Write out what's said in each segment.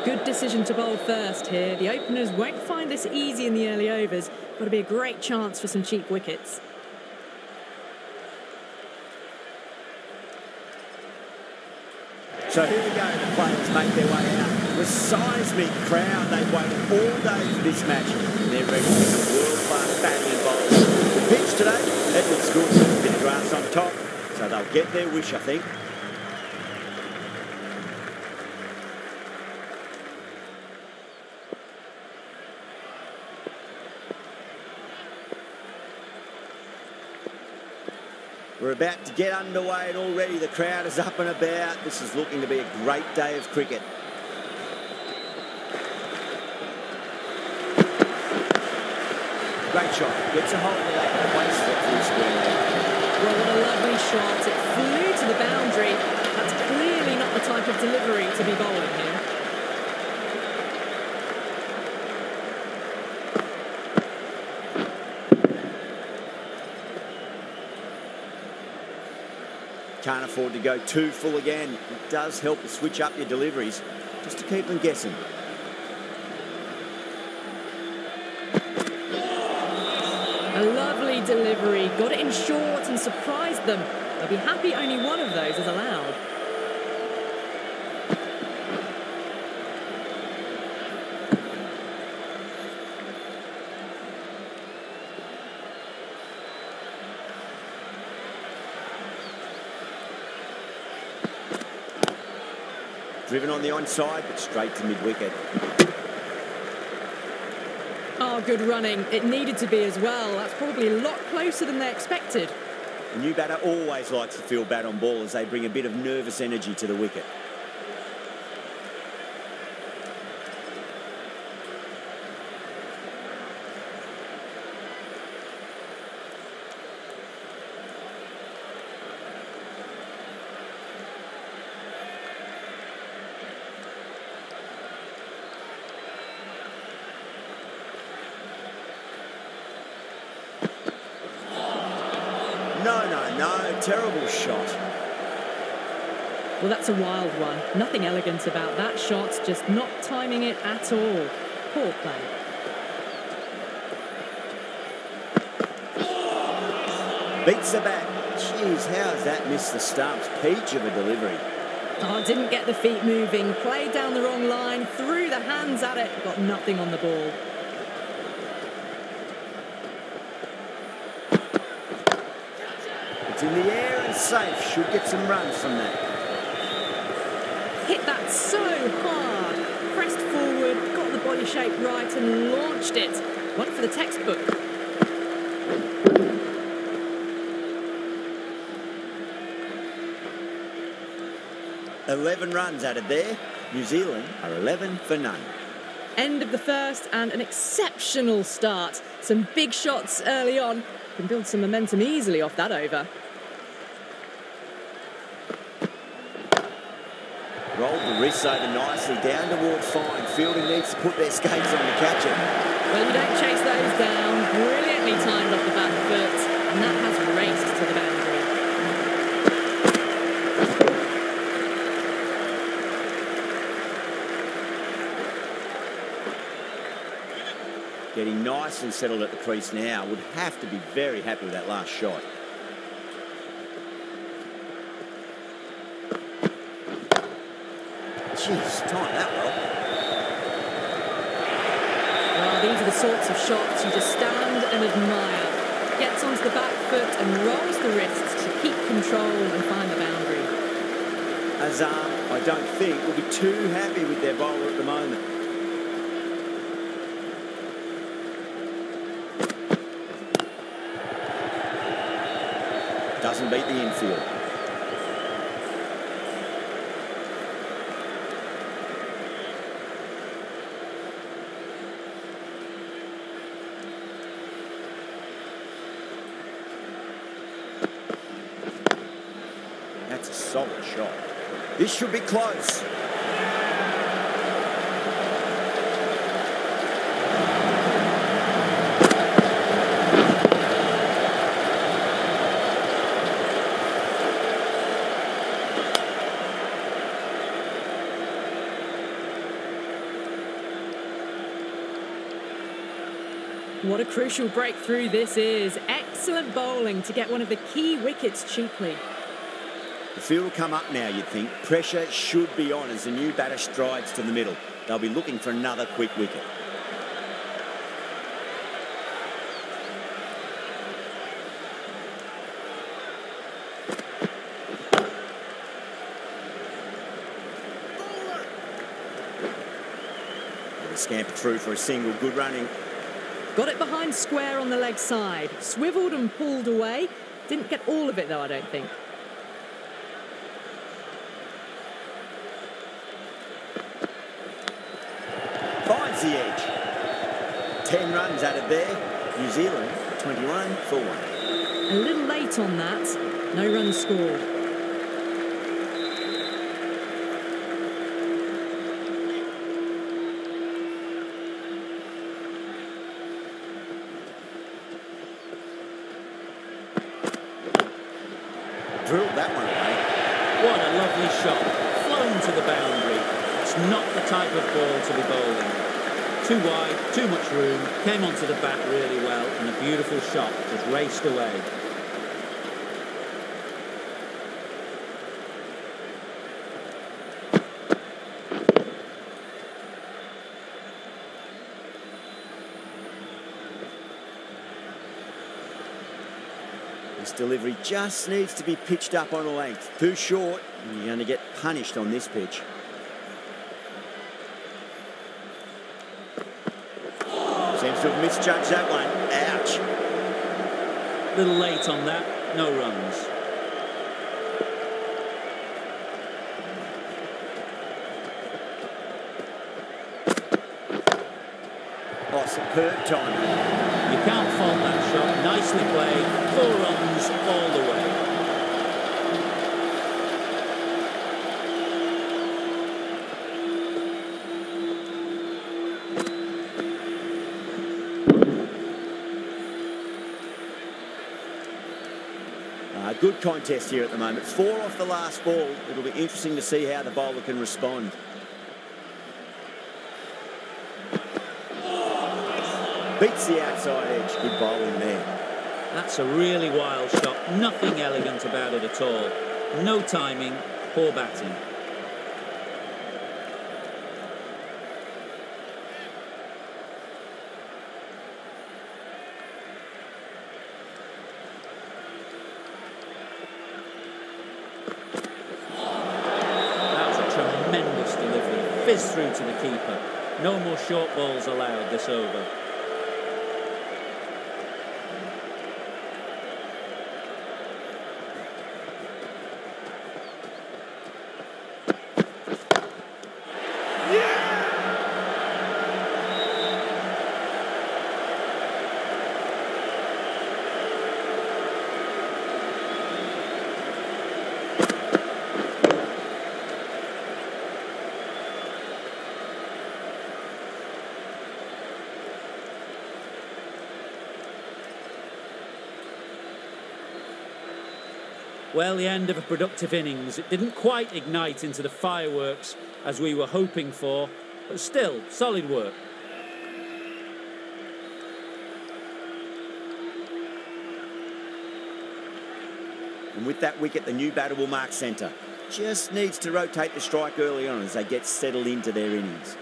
Good decision to bowl first here. The openers won't find this easy in the early overs. Got to be a great chance for some cheap wickets. So here we go, the players make their way out. The seismic crowd, they've waited all day for this match. They're ready for some world-class batting and bowling. The pitch today, it looks good. A bit of grass on top, so they'll get their wish, I think. We're about to get underway and already the crowd is up and about. This is looking to be a great day of cricket. Great shot. Gets a hold of that and places it through square leg. Well, what a lovely shot. It flew to the boundary. That's clearly not the type of delivery to be bowling here. Can't afford to go too full again. It does help to switch up your deliveries, just to keep them guessing. A lovely delivery. Got it in short and surprised them. They'll be happy only one of those is allowed. Driven on the onside, but straight to mid-wicket. Oh, good running. It needed to be as well. That's probably a lot closer than they expected. The new batter always likes to feel bat on ball as they bring a bit of nervous energy to the wicket. No, terrible shot. Well, that's a wild one. Nothing elegant about that shot, just not timing it at all. Poor play. Beats the bat. Jeez, how has that missed the stumps? Peach of a delivery. Oh, didn't get the feet moving. Played down the wrong line, threw the hands at it, got nothing on the ball. It's in the air and safe. Should get some runs from that. Hit that so hard. Pressed forward, got the body shape right and launched it. One for the textbook. "11 runs added there. New Zealand are 11 for none. End of the first and an exceptional start. Some big shots early on. Can build some momentum easily off that over. Rolled the wrists over nicely, down toward fine. Fielding needs to put their skates on to catch it. Well, you don't chase those down. Brilliantly timed off the back foot, and that has raced to the boundary. Getting nicely settled at the crease now. Would have to be very happy with that last shot. Jeez, timed that well. Well, these are the sorts of shots you just stand and admire. Gets onto the back foot and rolls the wrists to keep control and find the boundary. Azam, I don't think, will be too happy with their bowler at the moment. Doesn't beat the infield. That's a solid shot. This should be close. What a crucial breakthrough this is. Excellent bowling to get one of the key wickets cheaply. The field will come up now, you'd think. Pressure should be on as the new batter strides to the middle. They'll be looking for another quick wicket. They scamper through for a single. Good running. Got it behind square on the leg side. Swivelled and pulled away. Didn't get all of it though, I don't think. Finds the edge. 10 runs added there. New Zealand 21 for 1. A little late on that. No runs scored. Drilled that one away. What a lovely shot. Flown to the boundary. It's not the type of ball to be bowling. Too wide, too much room, came onto the bat really well, and a beautiful shot just raced away. This delivery just needs to be pitched up on a length. Too short, and you're going to get punished on this pitch. Seems to have misjudged that one. Ouch. Little late on that, no runs. Oh, superb timing. You can't fault that shot. Nicely played. 4 runs all the way. Good contest here at the moment. 4 off the last ball. It'll be interesting to see how the bowler can respond. Beats the outside edge. Good bowling there. That's a really wild shot. Nothing elegant about it at all. No timing, poor batting. Fizz through to the keeper. No more short balls allowed this over. Well, the end of a productive innings. It didn't quite ignite into the fireworks as we were hoping for, but still, solid work. And with that wicket, the new batter will mark centre. Just needs to rotate the strike early on as they get settled into their innings.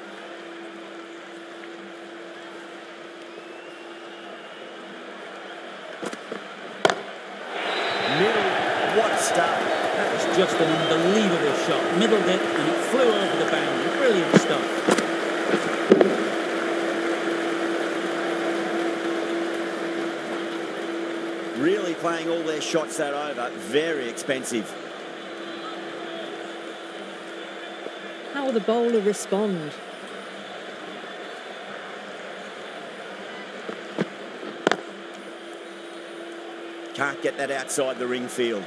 What a start. That was just an unbelievable shot. Middled it and it flew over the boundary. Brilliant stuff. Really playing all their shots that over. Very expensive. How will the bowler respond? Can't get that outside the ring field.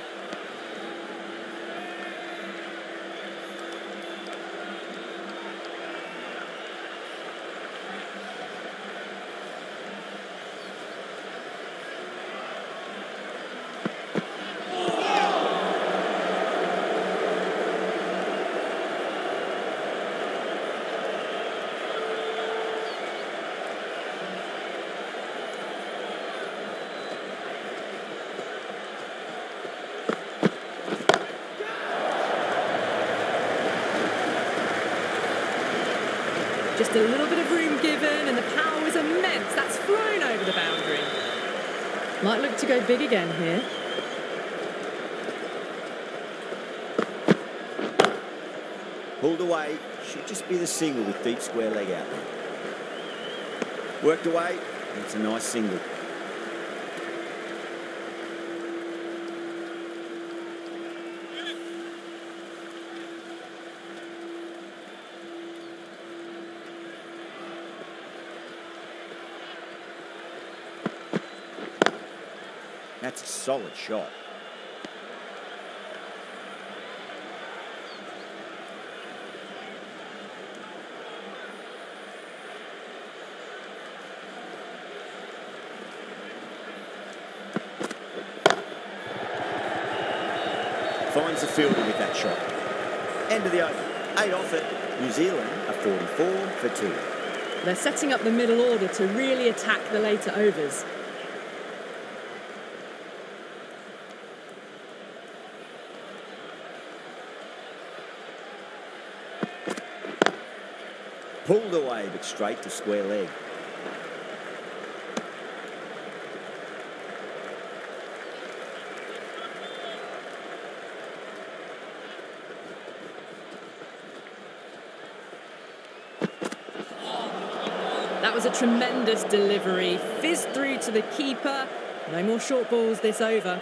Just a little bit of room given and the power was immense. That's flown over the boundary. Might look to go big again here. Pulled away. Should just be the single with deep square leg out there. Worked away. It's a nice single. That's a solid shot. Finds the fielder with that shot. End of the over. 8 off it. New Zealand are 44 for 2. They're setting up the middle order to really attack the later overs. Pulled away, but straight to square leg. That was a tremendous delivery. Fizzed through to the keeper. No more short balls this over.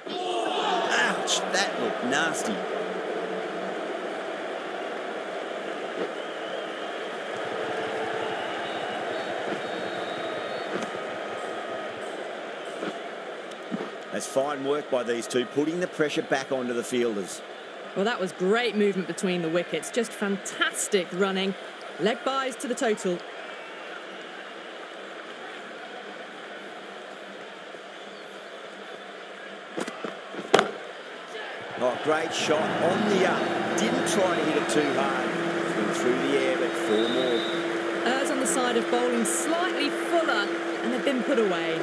Ouch, that looked nasty. That's fine work by these two, putting the pressure back onto the fielders. Well, that was great movement between the wickets. Just fantastic running. Leg byes to the total. Oh, great shot on the up. Didn't try to hit it too hard. Went through the air, but 4 more. Errs on the side of bowling slightly fuller, and they've been put away.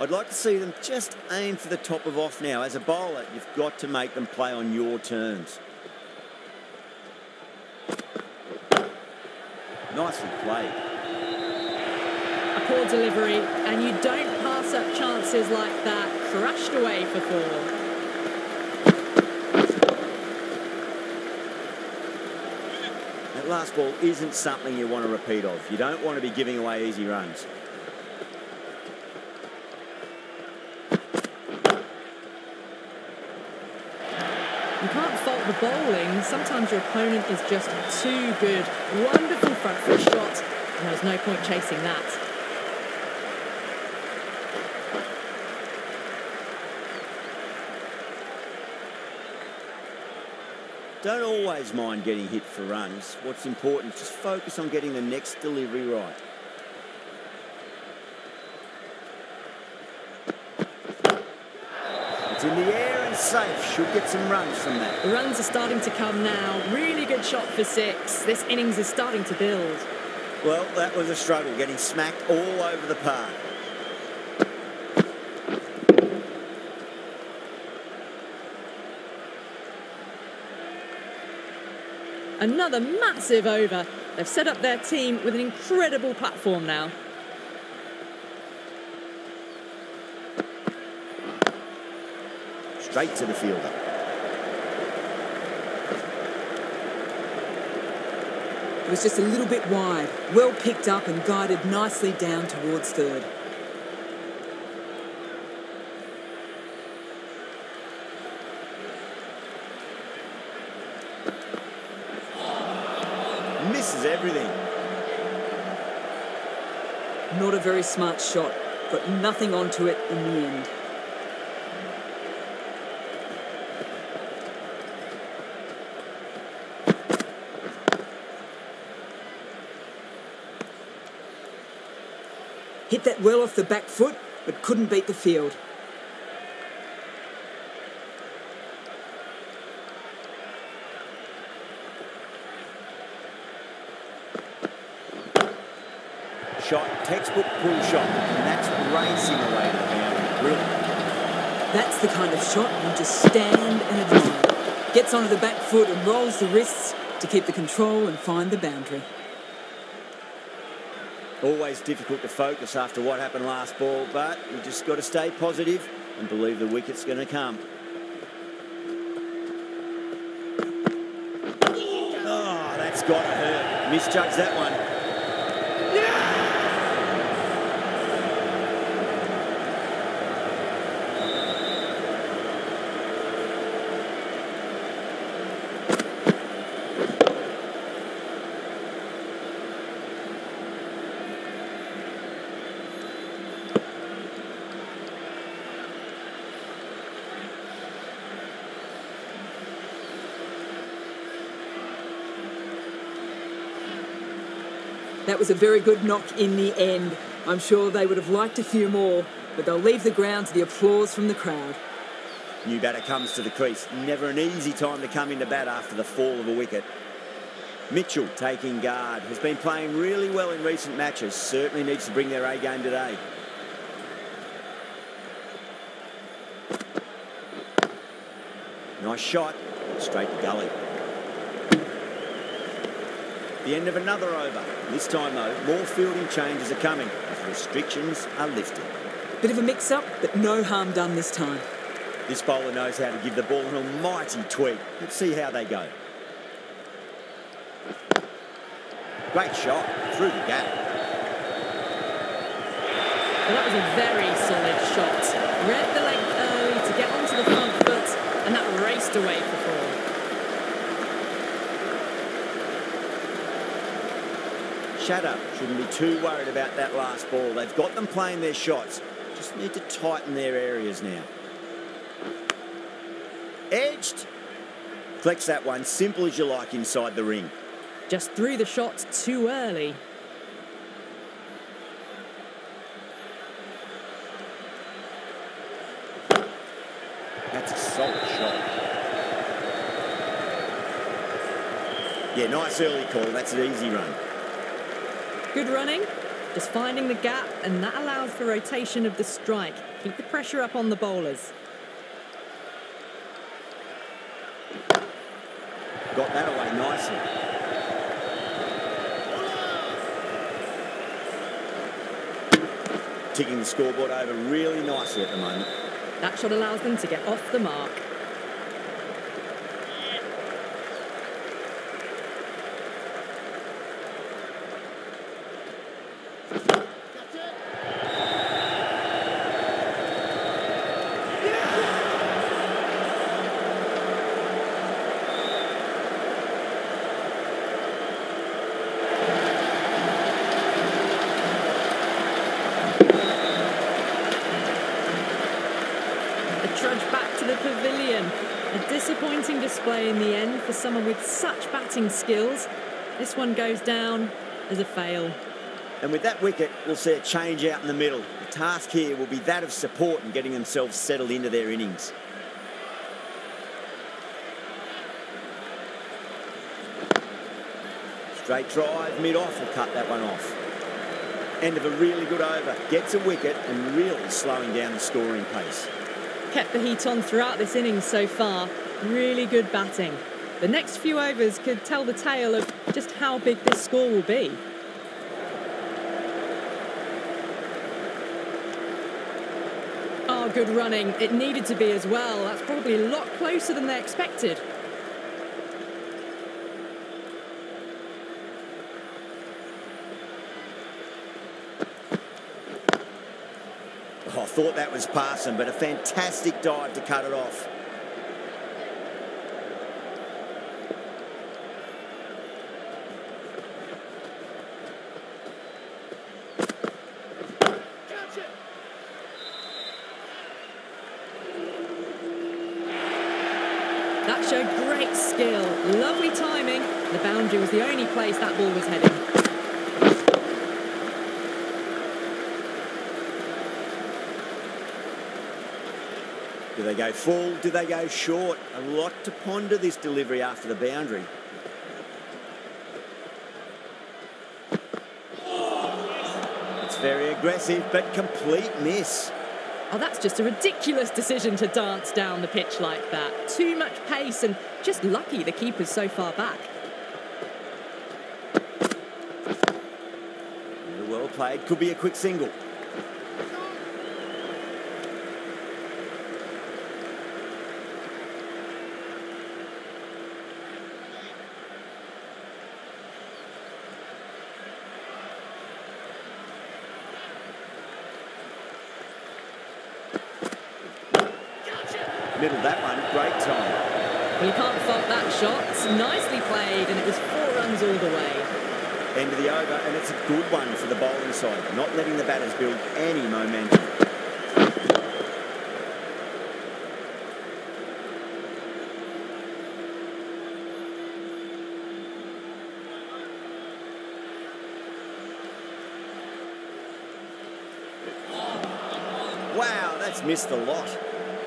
I'd like to see them just aim for the top of off now. As a bowler, you've got to make them play on your terms. Nicely played. A poor delivery, and you don't pass up chances like that. Crashed away for 4. That last ball isn't something you want to repeat of. You don't want to be giving away easy runs. You can't fault the bowling. Sometimes your opponent is just too good. Wonderful front foot shot, and there was no point chasing that. Don't always mind getting hit for runs. What's important is just focus on getting the next delivery right. It's in the air and safe. Should get some runs from that. The runs are starting to come now. Really good shot for 6. This innings is starting to build. Well, that was a struggle, getting smacked all over the park. Another massive over. They've set up their team with an incredible platform now. Straight to the fielder. It was just a little bit wide. Well picked up and guided nicely down towards third. Misses everything. Not a very smart shot. Got nothing onto it in the end. Hit that well off the back foot, but couldn't beat the field. textbook pull shot, and that's racing away to the boundary. Brilliant. That's the kind of shot you just stand and admire. Gets onto the back foot and rolls the wrists to keep the control and find the boundary. Always difficult to focus after what happened last ball, but you just got to stay positive and believe the wicket's going to come. Oh, that's got to hurt. Misjudged that one. That was a very good knock in the end. I'm sure they would have liked a few more, but they'll leave the ground to the applause from the crowd. New batter comes to the crease. Never an easy time to come into bat after the fall of a wicket. Mitchell taking guard. Has been playing really well in recent matches. Certainly needs to bring their A game today. Nice shot. Straight to gully. The end of another over. This time, though, more fielding changes are coming as restrictions are lifted. Bit of a mix-up, but no harm done this time. This bowler knows how to give the ball an almighty tweak. Let's see how they go. Great shot through the gap. Well, that was a very solid shot. Read the length early to get onto the front foot, and that raced away for four. Shatter shouldn't be too worried about that last ball. They've got them playing their shots. Just need to tighten their areas now. Edged. Collects that one, simple as you like, inside the ring. Just threw the shot too early. That's a solid shot. Yeah, nice early call. That's an easy run. Good running, just finding the gap, and that allows the rotation of the strike. Keep the pressure up on the bowlers. Got that away nicely. Ticking the scoreboard over really nicely at the moment. That shot allows them to get off the mark. A disappointing display in the end for someone with such batting skills. This one goes down as a fail. And with that wicket, we'll see a change out in the middle. The task here will be that of support and getting themselves settled into their innings. Straight drive, mid-off, will cut that one off. End of a really good over. Gets a wicket and really slowing down the scoring pace. Kept the heat on throughout this innings so far. Really good batting. The next few overs could tell the tale of just how big this score will be. Oh, good running. It needed to be as well. That's probably a lot closer than they expected. Oh, I thought that was passing, but a fantastic dive to cut it off. That showed great skill. Lovely timing. The boundary was the only place that ball was heading. Do they go full? Do they go short? A lot to ponder this delivery after the boundary. It's very aggressive, but complete miss. Oh, that's just a ridiculous decision to dance down the pitch like that. Too much pace and just lucky the keeper's so far back. Well played, could be a quick single. Middled that one, great time. Well, you can't fault that shot. It's nicely played, and it was 4 runs all the way. End of the over, and it's a good one for the bowling side, not letting the batters build any momentum. Wow, that's missed a lot.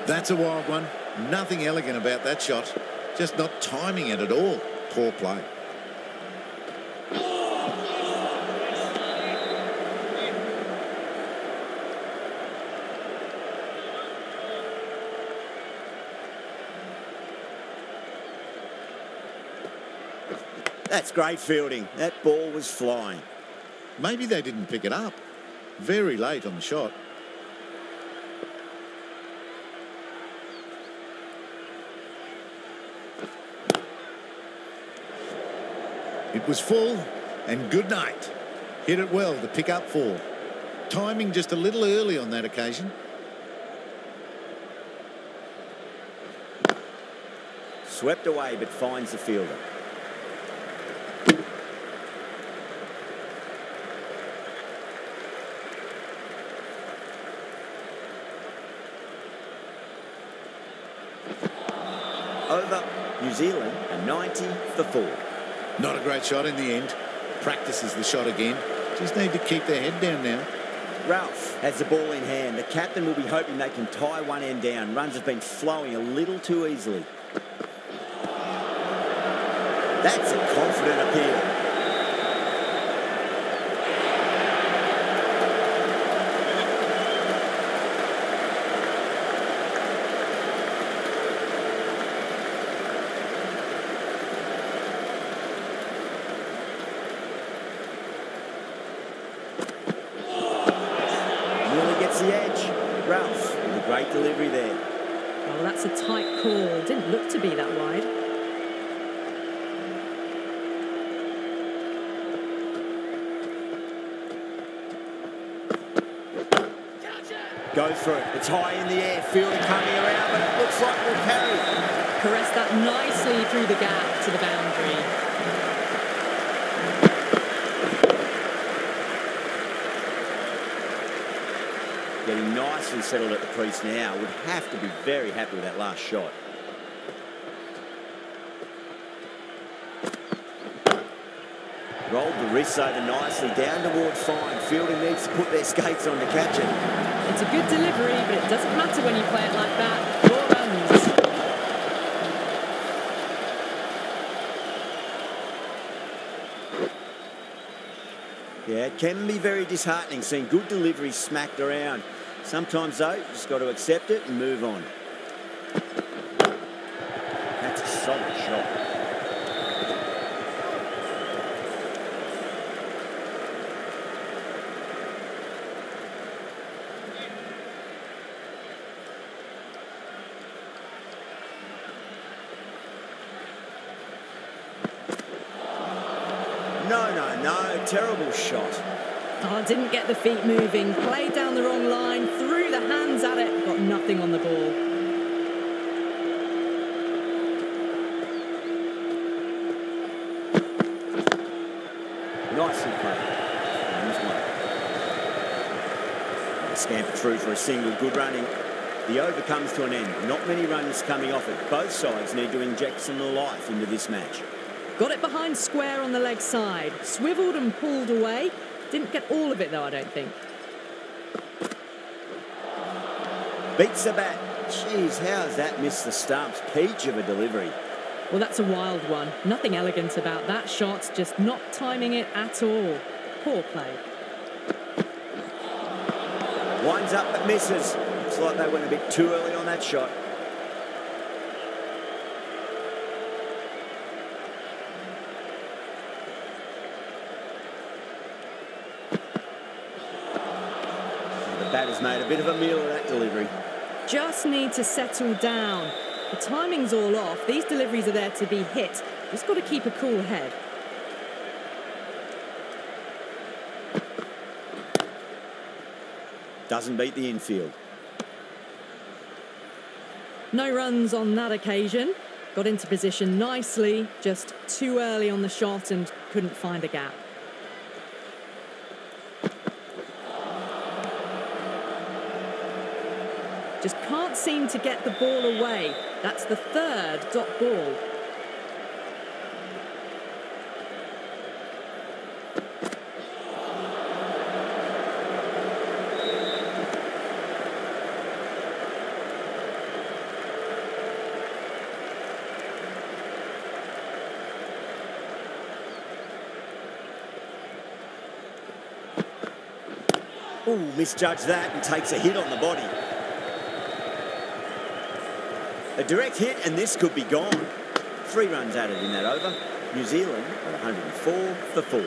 That's a wild one. Nothing elegant about that shot. Just not timing it at all. Poor play. That's great fielding. That ball was flying. Maybe they didn't pick it up. Very late on the shot. It was full, and good night. Hit it well to pick up 4. Timing just a little early on that occasion. Swept away, but finds the fielder. Over, New Zealand, a 90 for 4. Not a great shot in the end. Practices the shot again. Just need to keep their head down now. Ralph has the ball in hand. The captain will be hoping they can tie one end down. Runs have been flowing a little too easily. That's a confident appeal. The edge. Ralph with a great delivery there. Well, that's a tight call. Didn't look to be that wide. Go for it. It's high in the air. Fielder coming around, but it looks like we'll carry. Caressed that nicely through the gap to the boundary. Getting nicely settled at the crease now. Would have to be very happy with that last shot. Rolled the wrists over nicely, down toward fine. Fielding needs to put their skates on to catch it. It's a good delivery, but it doesn't matter when you play it like that. 4 runs. Yeah, it can be very disheartening seeing good deliveries smacked around. Sometimes, though, you just got to accept it and move on. That's a solid shot. No, terrible shot. Oh, didn't get the feet moving, played down the wrong line, threw the hands at it, got nothing on the ball. Nicely played. Scamper through for a single, good running. The over comes to an end. Not many runs coming off it. Both sides need to inject some life into this match. Got it behind square on the leg side. Swiveled and pulled away. Didn't get all of it, though, I don't think. Beats the bat. Jeez, how has that missed the stumps? Peach of a delivery. Well, that's a wild one. Nothing elegant about that shot. Just not timing it at all. Poor play. Winds up but misses. Looks like they went a bit too early on that shot. The batter's made a bit of a meal of that delivery. Just need to settle down. The timing's all off. These deliveries are there to be hit. Just got to keep a cool head. Doesn't beat the infield. No runs on that occasion. Got into position nicely, just too early on the shot and couldn't find a gap. Just can't seem to get the ball away. That's the third dot ball. Ooh, misjudged that and takes a hit on the body. A direct hit and this could be gone. 3 runs added in that over. New Zealand at 104 for 4.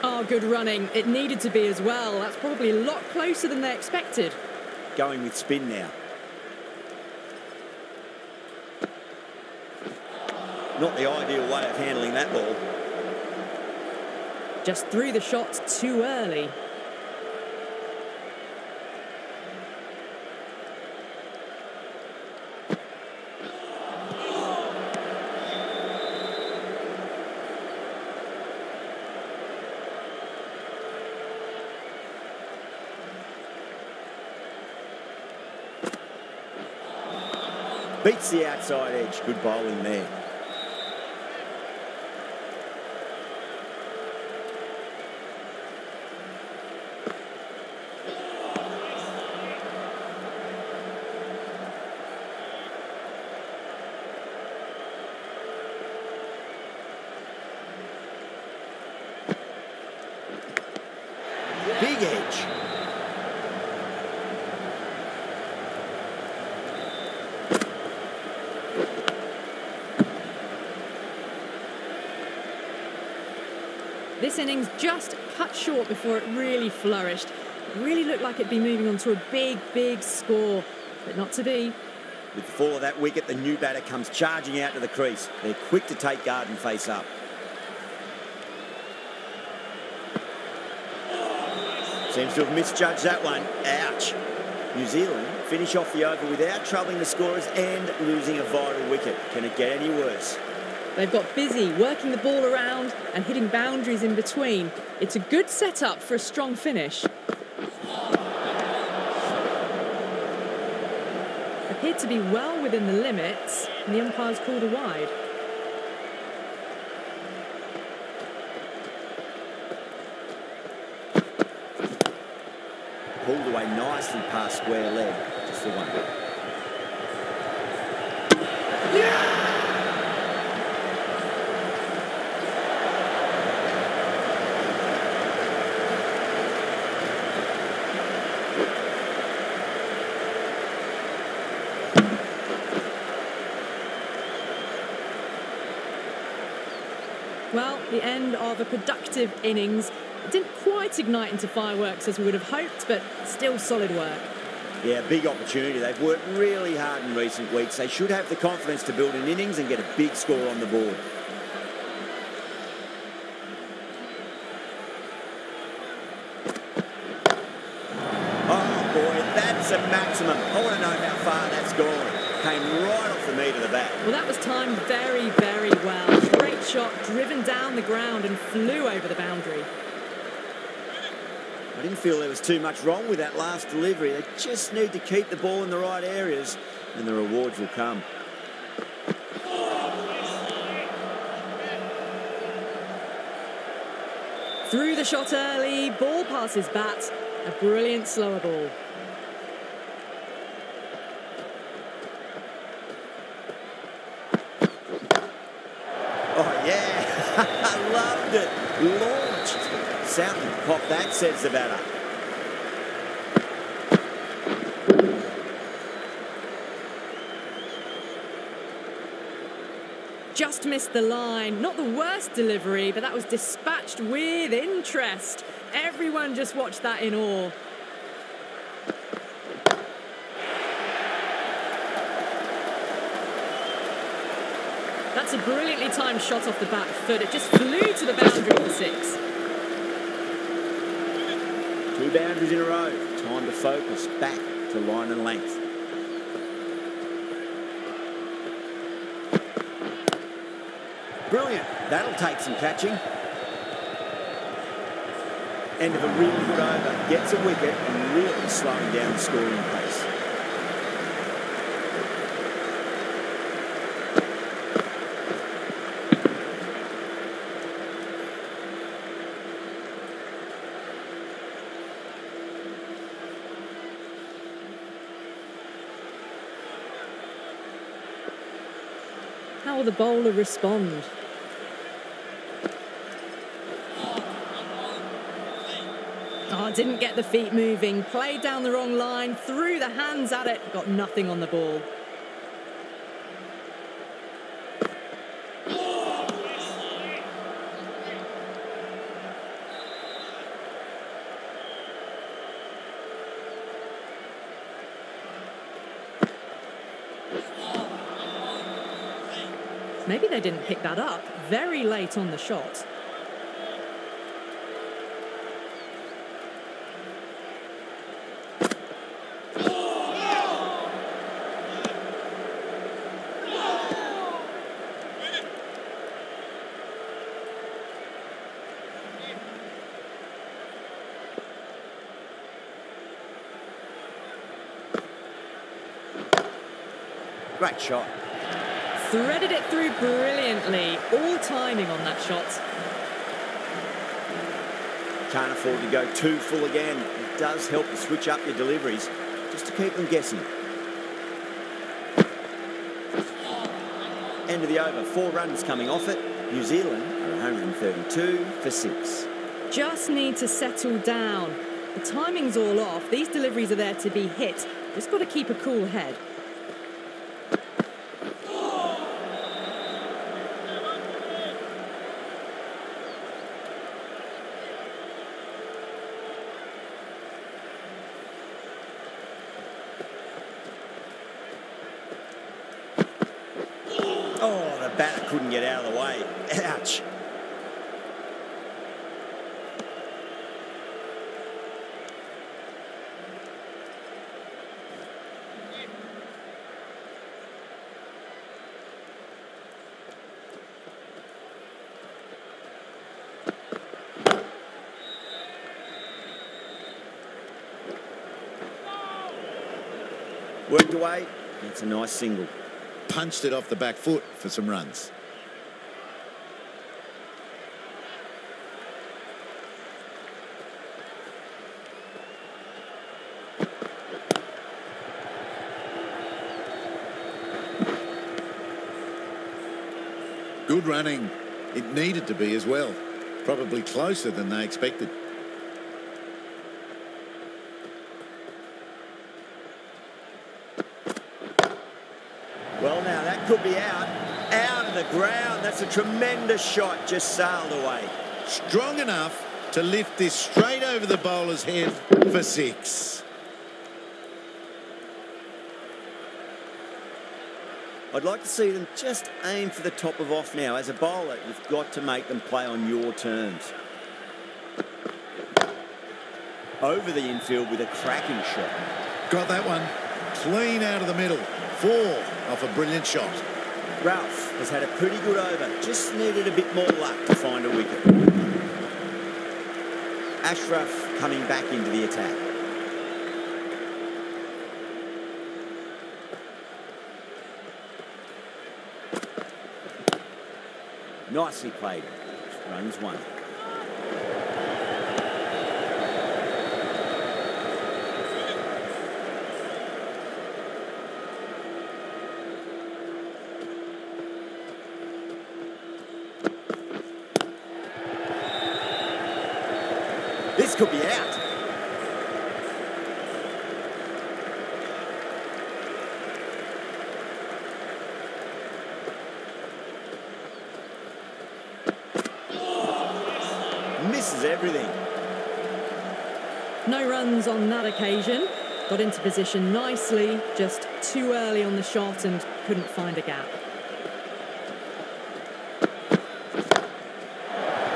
Oh, good running. It needed to be as well. That's probably a lot closer than they expected. Going with spin now. Not the ideal way of handling that ball. Just threw the shot too early. Beats the outside edge. Good bowling there. Big edge. This innings just cut short before it really flourished. It really looked like it'd be moving on to a big, big score, but not to be. With the fall of that wicket, the new batter comes charging out to the crease. They're quick to take guard and face up. Seems to have misjudged that one. Ouch. New Zealand finish off the over without troubling the scorers and losing a vital wicket. Can it get any worse? They've got busy working the ball around and hitting boundaries in between. It's a good setup for a strong finish. Appeared to be well within the limits, and the umpire's called a wide. Pulled away nicely past square leg. Just the one. Yeah! Well, the end of a productive innings. It didn't quite ignite into fireworks as we would have hoped, but still solid work. Yeah, big opportunity. They've worked really hard in recent weeks. They should have the confidence to build an innings and get a big score on the board. Oh, boy, that's a maximum. I want to know how far that's gone. Came right off the meat of the bat. Well, that was timed very, very well. Great shot, driven down the ground and flew over the boundary. I didn't feel there was too much wrong with that last delivery. They just need to keep the ball in the right areas and the rewards will come. Threw the shot early, ball past his bat, a brilliant slower ball. Oh, yeah. I loved it. Launched. Southern popped that, says the batter. just missed the line. Not the worst delivery, but that was dispatched with interest. Everyone just watched that in awe. That's a brilliantly timed shot off the back foot. It just flew to the boundary for 6. 2 boundaries in a row. Time to focus back to line and length. Brilliant. That'll take some catching. End of a really good over. Gets a wicket and really slowing down the scoring pace. How will the bowler respond? Oh, didn't get the feet moving. Played down the wrong line, threw the hands at it, got nothing on the ball. Maybe they didn't pick that up. Very late on the shot. Great shot. Threaded it through brilliantly. All timing on that shot. Can't afford to go too full again. It does help to switch up your deliveries, just to keep them guessing. End of the over. 4 runs coming off it. New Zealand are 132 for 6. Just need to settle down. The timing's all off. These deliveries are there to be hit. Just got to keep a cool head. Oh, the batter couldn't get out of the way. Ouch. Worked away. That's a nice single. Punched it off the back foot for some runs. Good running. It needed to be as well. Probably closer than they expected. Well, now that could be out. Out of the ground. That's a tremendous shot. Just sailed away. Strong enough to lift this straight over the bowler's head for 6. I'd like to see them just aim for the top of off now. As a bowler, you've got to make them play on your terms. Over the infield with a cracking shot. Got that one. Clean out of the middle. 4 off a brilliant shot. Ralph has had a pretty good over. Just needed a bit more luck to find a wicket. Ashraf coming back into the attack. Nicely played. Runs 1. This could be out. changes everything. No runs on that occasion. Got into position nicely, just too early on the shot and couldn't find a gap.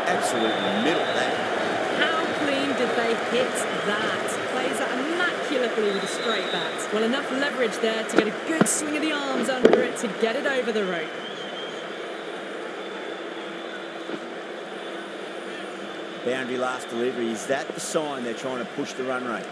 Absolutely middle that. How clean did they hit that? Plays that immaculately with a straight bat. Well, enough leverage there to get a good swing of the arms under it to get it over the rope. Boundary last delivery. Is that the sign they're trying to push the run rate?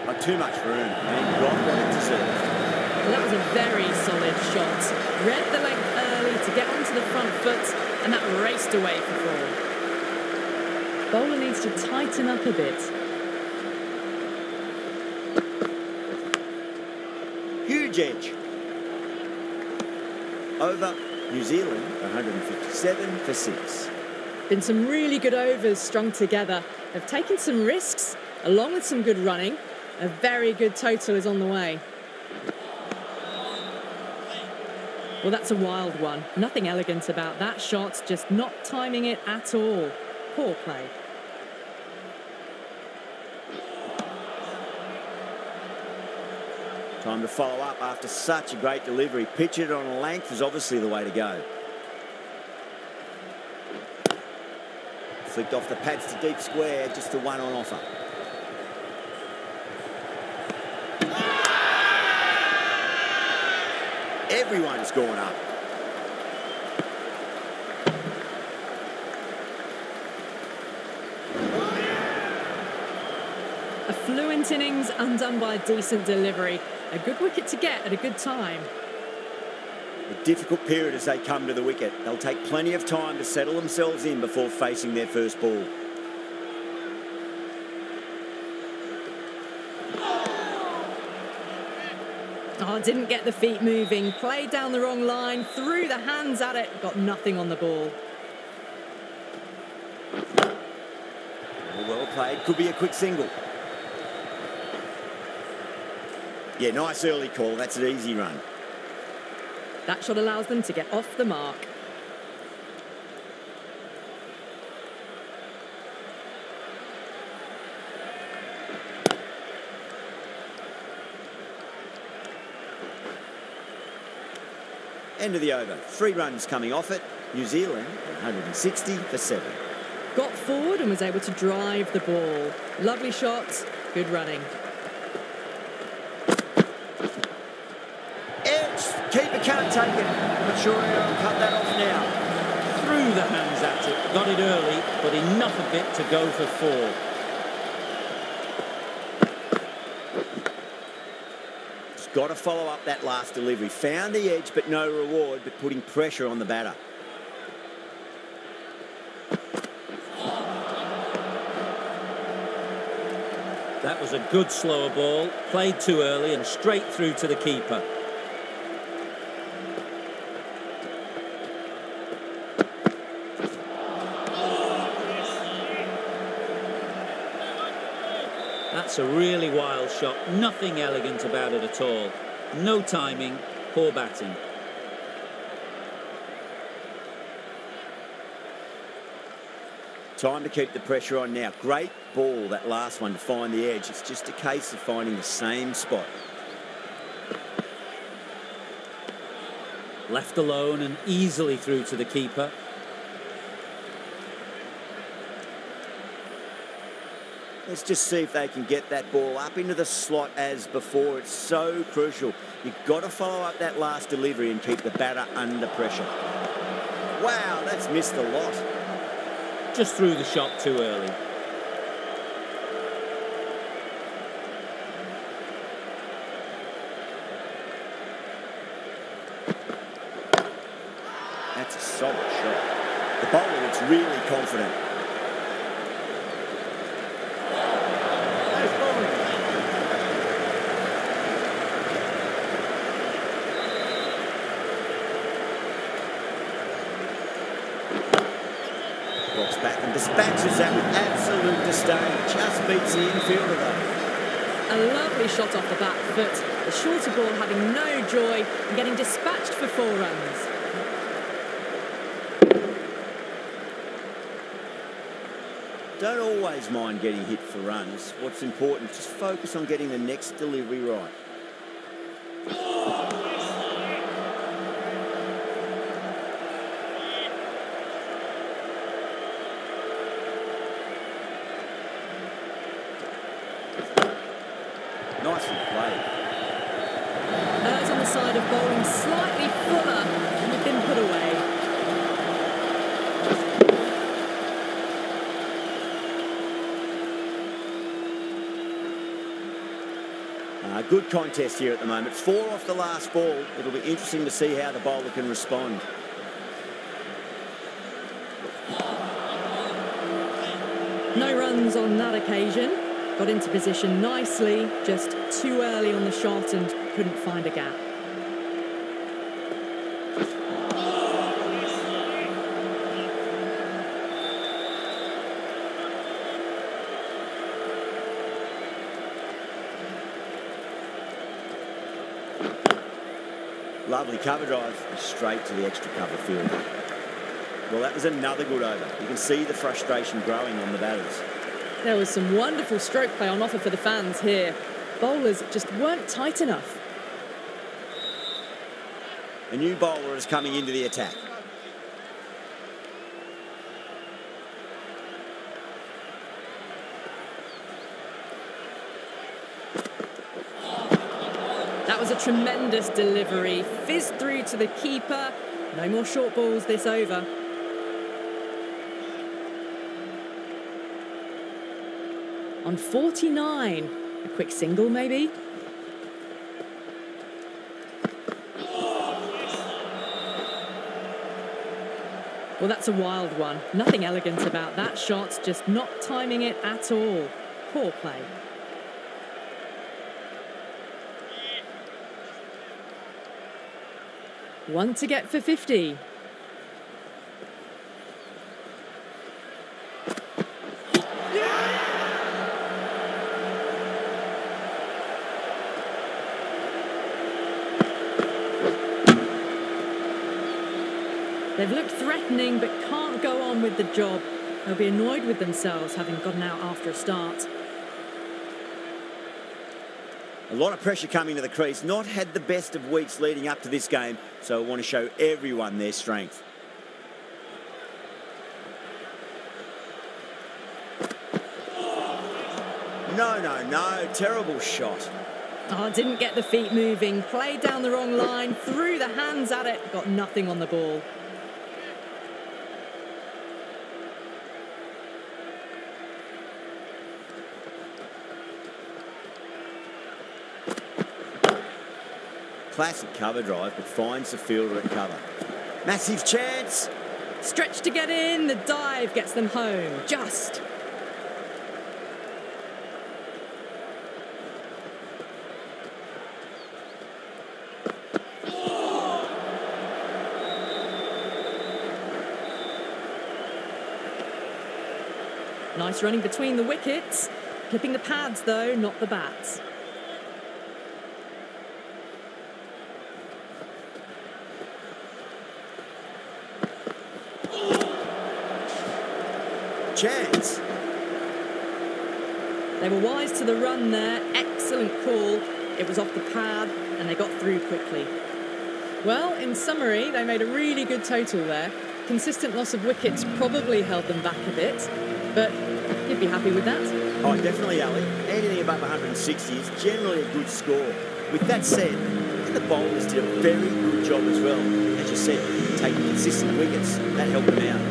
Not too much room, and he got what it deserved. Well, that was a very solid shot. Read the length early to get onto the front foot, and that raced away for four. Bowler needs to tighten up a bit. Huge edge. Over New Zealand, 157 for 6. Been some really good overs strung together. They've taken some risks, along with some good running. A very good total is on the way. Well, that's a wild one. Nothing elegant about that shot, just not timing it at all. Poor play. Time to follow up after such a great delivery. Pitch it on a length is obviously the way to go. Flicked off the pads to deep square, just the one on offer. Everyone's gone up. A fluent innings undone by a decent delivery. A good wicket to get at a good time. A difficult period as they come to the wicket. They'll take plenty of time to settle themselves in before facing their first ball. Oh, didn't get the feet moving. Played down the wrong line, threw the hands at it, got nothing on the ball. Well played. Could be a quick single. Yeah, nice early call. That's an easy run. That shot allows them to get off the mark. End of the over. 3 runs coming off it. New Zealand, 160 for 7. Got forward and was able to drive the ball. Lovely shots, good running. Edge! Keeper can't take it. Not sure how to cut that off now. Threw the hands at it, got it early, but enough of it to go for 4. Just got to follow up that last delivery. Found the edge, but no reward, but putting pressure on the batter. That was a good slower ball, played too early and straight through to the keeper. That's a really wild shot, nothing elegant about it at all. No timing, poor batting. Time to keep the pressure on now. Great ball, that last one, to find the edge. It's just a case of finding the same spot. Left alone and easily through to the keeper. Let's just see if they can get that ball up into the slot as before. It's so crucial. You've got to follow up that last delivery and keep the batter under pressure. Wow, that's missed a lot. Just threw the shot too early. That's a solid shot. The bowler looks really confident. Rocks back and dispatches that with absolute disdain. Just beats the infielder though. A lovely shot off the back foot. The shorter ball having no joy and getting dispatched for 4 runs. Don't always mind getting hit for runs. What's important, just focus on getting the next delivery right. Nicely played. Errs on the side of bowling slightly fuller and had been put away. Good contest here at the moment. 4 off the last ball. It'll be interesting to see how the bowler can respond. No runs on that occasion. Got into position nicely, just too early on the shot and couldn't find a gap. Lovely cover drive, straight to the extra cover field. Well, that was another good over. You can see the frustration growing on the batters. There was some wonderful stroke play on offer for the fans here. Bowlers just weren't tight enough. A new bowler is coming into the attack. That was a tremendous delivery. Fizzed through to the keeper. No more short balls this over. On 49. A quick single, maybe? Well, that's a wild one. Nothing elegant about that shot, just not timing it at all. Poor play. One to get for 50. They've looked threatening but can't go on with the job. They'll be annoyed with themselves having gotten out after a start. A lot of pressure coming to the crease. Not had the best of weeks leading up to this game, so I want to show everyone their strength. No. Terrible shot. Oh, didn't get the feet moving. Played down the wrong line. Threw the hands at it. Got nothing on the ball. Classic cover drive, but finds the fielder at cover. Massive chance. Stretch to get in. The dive gets them home. Just. Nice running between the wickets. Clipping the pads, though, not the bats. Chance. They were wise to the run there. Excellent call. It was off the pad and they got through quickly. Well, in summary, they made a really good total there. Consistent loss of wickets probably held them back a bit, but you'd be happy with that? Oh, definitely, Ali. Anything above 160 is generally a good score. With that said, I think the bowlers did a very good job as well. As you said, taking consistent wickets, that helped them out.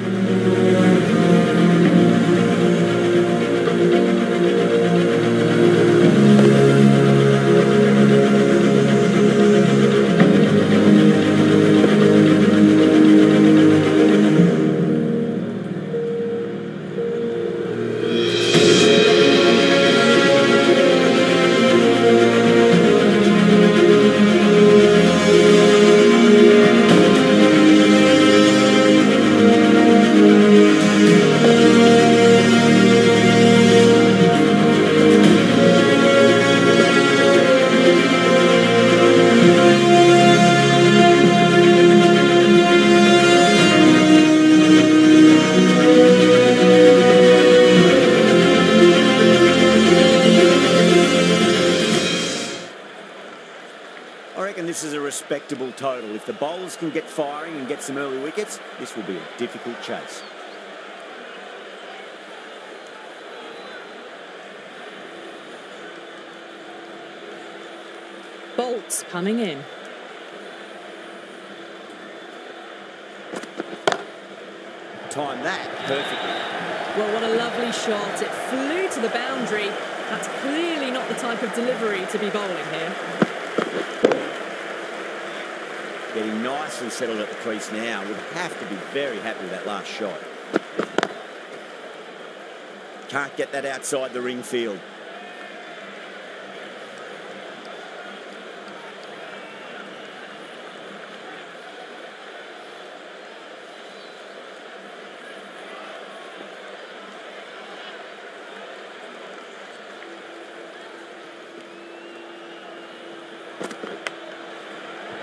this is a respectable total. If the bowlers can get firing and get some early wickets, this will be a difficult chase. Boult's coming in. Time that perfectly. Well, what a lovely shot. It flew to the boundary. That's clearly not the type of delivery to be bowling here. Getting nice and settled at the crease now. Would have to be very happy with that last shot. Can't get that outside the ring field.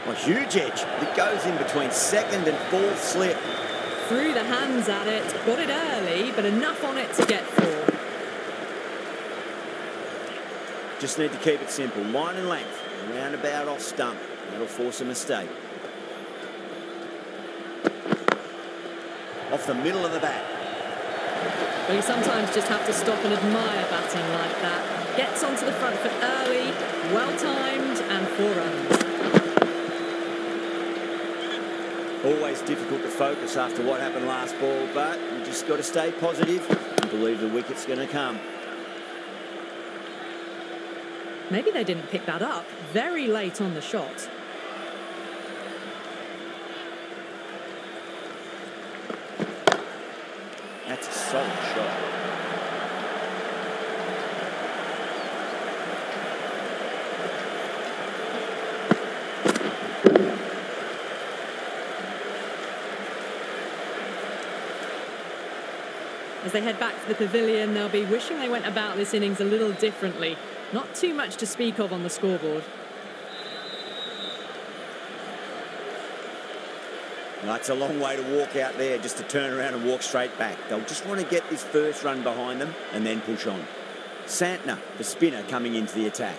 A huge edge. It goes in between second and fourth slip. Threw the hands at it, got it early, but enough on it to get four. Just need to keep it simple. Line and length. Roundabout off stump. That'll force a mistake. Off the middle of the bat. Well, you sometimes just have to stop and admire batting like that. Gets onto the front foot early, well-timed, and 4 runs. Always difficult to focus after what happened last ball, but you just got to stay positive and believe the wicket's going to come. Maybe they didn't pick that up very late on the shot. That's a solid shot. As they head back to the pavilion, they'll be wishing they went about this innings a little differently. Not too much to speak of on the scoreboard. That's a long way to walk out there just to turn around and walk straight back. They'll just want to get this first run behind them and then push on. Santner, the spinner, coming into the attack.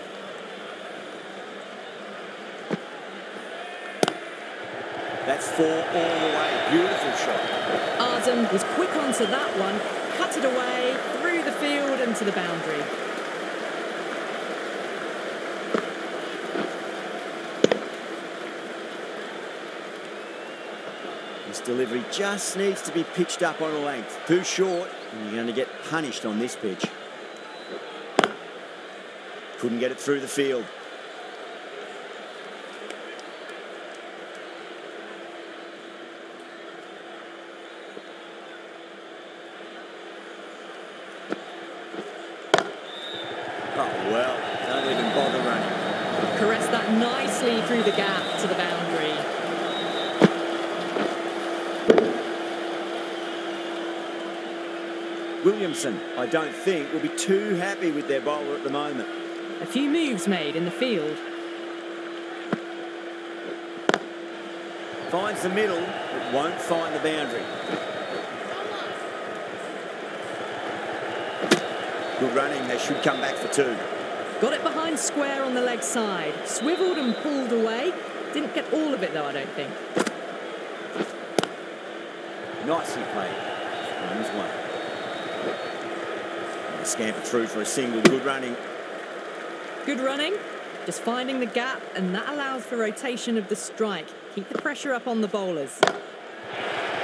That's 4 all the way. Beautiful shot. Arden was quick onto that one, cut it away, through the field and to the boundary. This delivery just needs to be pitched up on a length. Too short, and you're going to get punished on this pitch. Couldn't get it through the field. Oh, well, don't even bother running. Caressed that nicely through the gap to the boundary. Williamson, I don't think, will be too happy with their bowler at the moment. A few moves made in the field. Finds the middle, but won't find the boundary. Good running, they should come back for 2. Got it behind square on the leg side. Swiveled and pulled away. Didn't get all of it though, I don't think. Nicely played. 1-1. Scamper through for a single. Good running. Good running. Just finding the gap, and that allows for rotation of the strike. Keep the pressure up on the bowlers.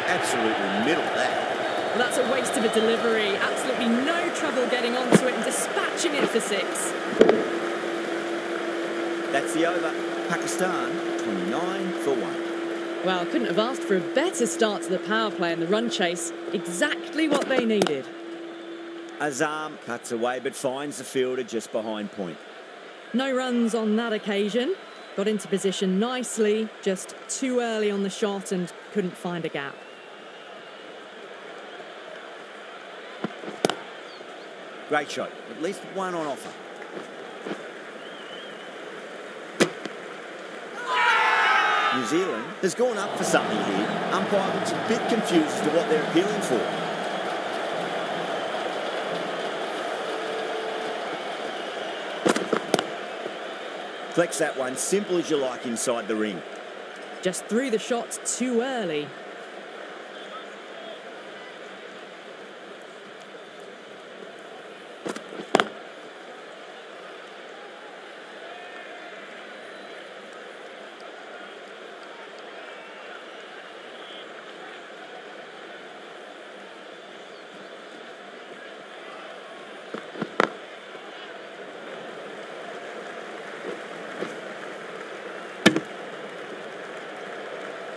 Absolutely middle that. Well, that's a waste of a delivery. Absolutely no trouble getting onto it and dispatching it for 6. That's the over. Pakistan, 29 for 1. Well, couldn't have asked for a better start to the power play and the run chase. Exactly what they needed. Azam cuts away but finds the fielder just behind point. No runs on that occasion. Got into position nicely, just too early on the shot and couldn't find a gap. Great shot. At least one on offer. New Zealand has gone up for something here. Umpire looks a bit confused as to what they're appealing for. Deflects that one, simple as you like, inside the ring. Just threw the shot too early.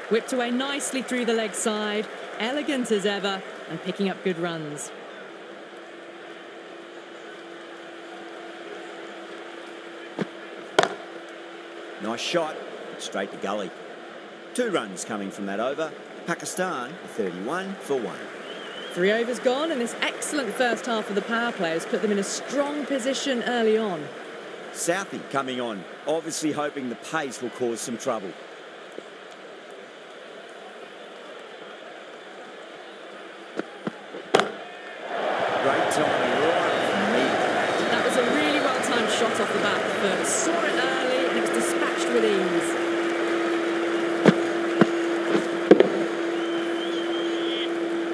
Whipped away nicely through the leg side, elegant as ever, and picking up good runs. Nice shot, straight to gully. 2 runs coming from that over. Pakistan 31 for 1. 3 overs gone, and this excellent first half of the power play has put them in a strong position early on. Southey coming on, obviously hoping the pace will cause some trouble. Great timing right from me. That was a really well-timed shot off the back foot. Saw it early and it was dispatched with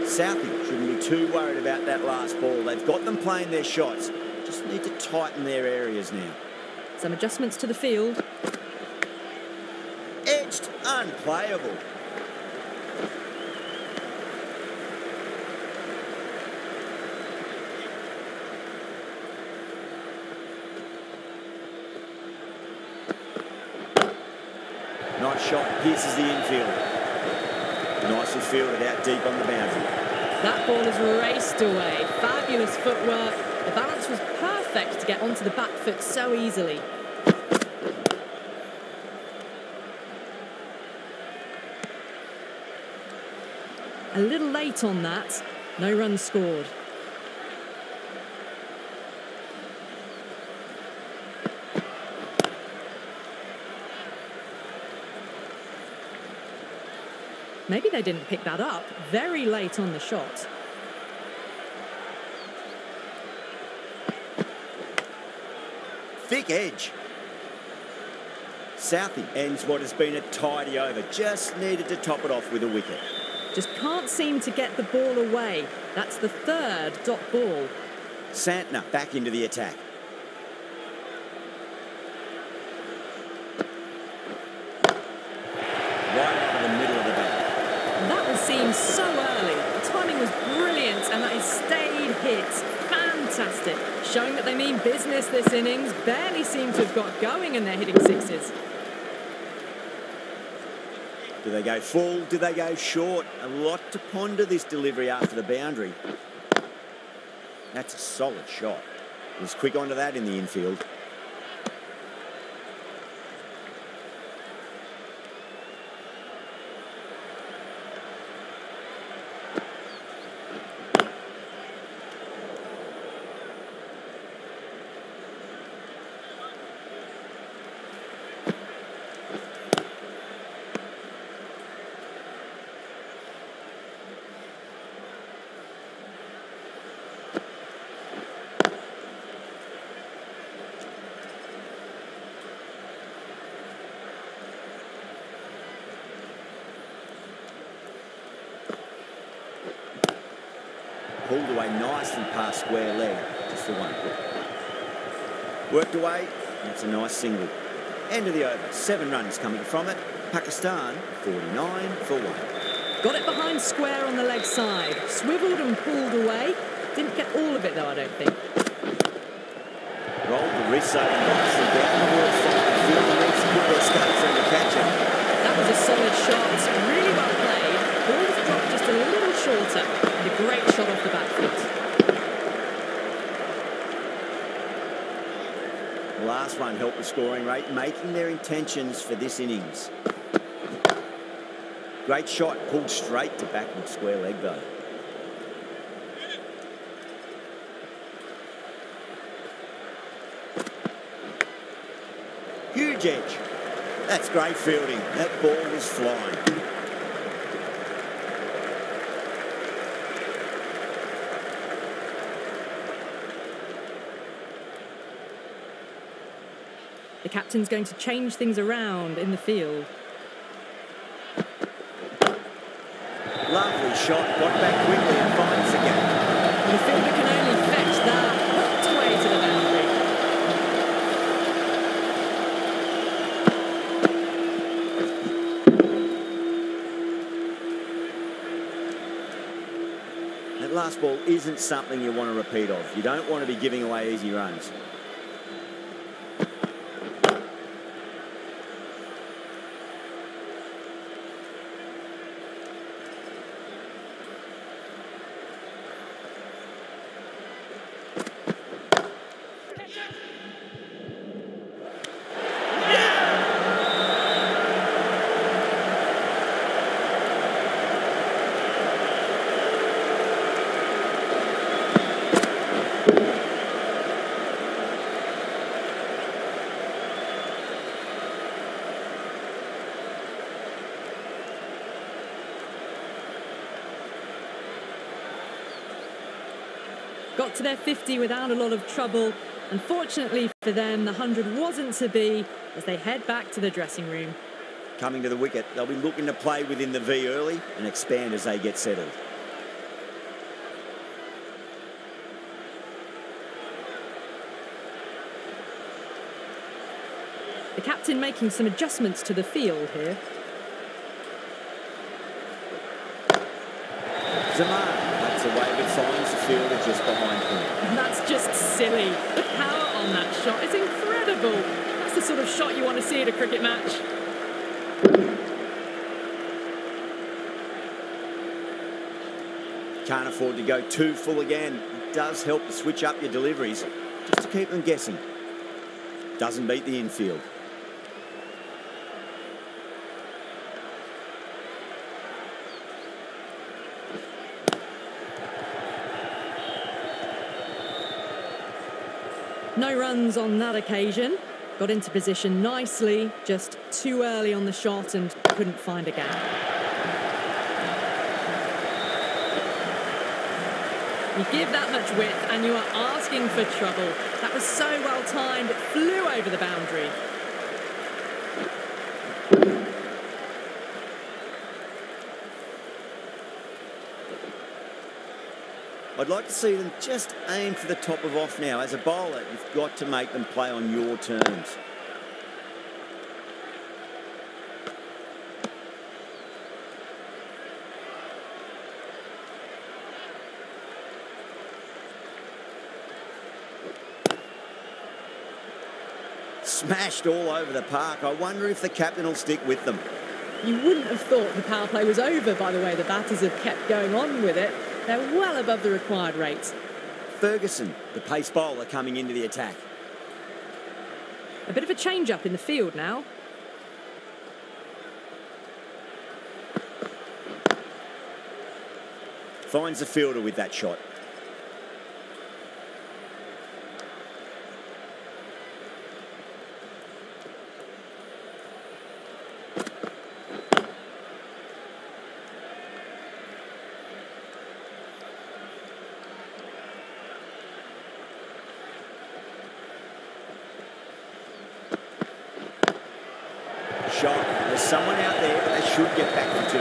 ease. Southey shouldn't be too worried about that last ball. They've got them playing their shots. Just need to tighten their areas now. Some adjustments to the field. Edged, unplayable. Nice shot, pierces the infield. Nicely fielded out deep on the boundary. That ball is raced away. Fabulous footwork. The balance was perfect to get onto the back foot so easily. A little late on that. No runs scored. Maybe they didn't pick that up. Very late on the shot. Thick edge. Southey ends what has been a tidy over. Just needed to top it off with a wicket. Just can't seem to get the ball away. That's the 3rd dot ball. Santner back into the attack. Right out of the middle of the bat. That was seen so early. The timing was brilliant and that is stayed hit. Fantastic. Showing that they mean business this innings. Barely seem to have got going and they're hitting sixes. Do they go full? Do they go short? A lot to ponder this delivery after the boundary. That's a solid shot. He was quick onto that in the infield. Pulled away nicely past square leg. Just the one. Worked away. That's a nice single. End of the over. 7 runs coming from it. Pakistan 49 for 1. Got it behind square on the leg side. Swiveled and pulled away. Didn't get all of it though, I don't think. Rolled the wrist over nicely down towards side. Fielder needs to put their skates on the catcher. That was a solid shot. Really well played. Ball's dropped just a little shorter. And a great shot off the back foot. The last one helped the scoring rate, making their intentions for this innings. Great shot, pulled straight to backward square leg though. Huge edge. That's great fielding. That ball was flying. The captain's going to change things around in the field. Lovely shot, got back quickly and finds the gap. The fielder can only fetch that hooked away to the boundary. That last ball isn't something you want to repeat of. You don't want to be giving away easy runs. Got to their 50 without a lot of trouble. Unfortunately for them, the 100 wasn't to be as they head back to the dressing room. Coming to the wicket, they'll be looking to play within the V early and expand as they get settled. The captain making some adjustments to the field here. Zaman, that's away but finds the fielder just behind him. That's just silly. The power on that shot is incredible. That's the sort of shot you want to see at a cricket match. Can't afford to go too full again. It does help to switch up your deliveries just to keep them guessing. Doesn't beat the infield. No runs on that occasion. Got into position nicely, just too early on the shot and couldn't find a gap. You give that much width and you are asking for trouble. That was so well timed, it flew over the boundary. I'd like to see them just aim for the top of off now. As a bowler, you've got to make them play on your terms. Smashed all over the park. I wonder if the captain will stick with them. You wouldn't have thought the power play was over by the way the batters have kept going on with it. They're well above the required rates. Ferguson, the pace bowler, coming into the attack. A bit of a change-up in the field now. Finds the fielder with that shot. Shot. There's someone out there, but they should get back for two.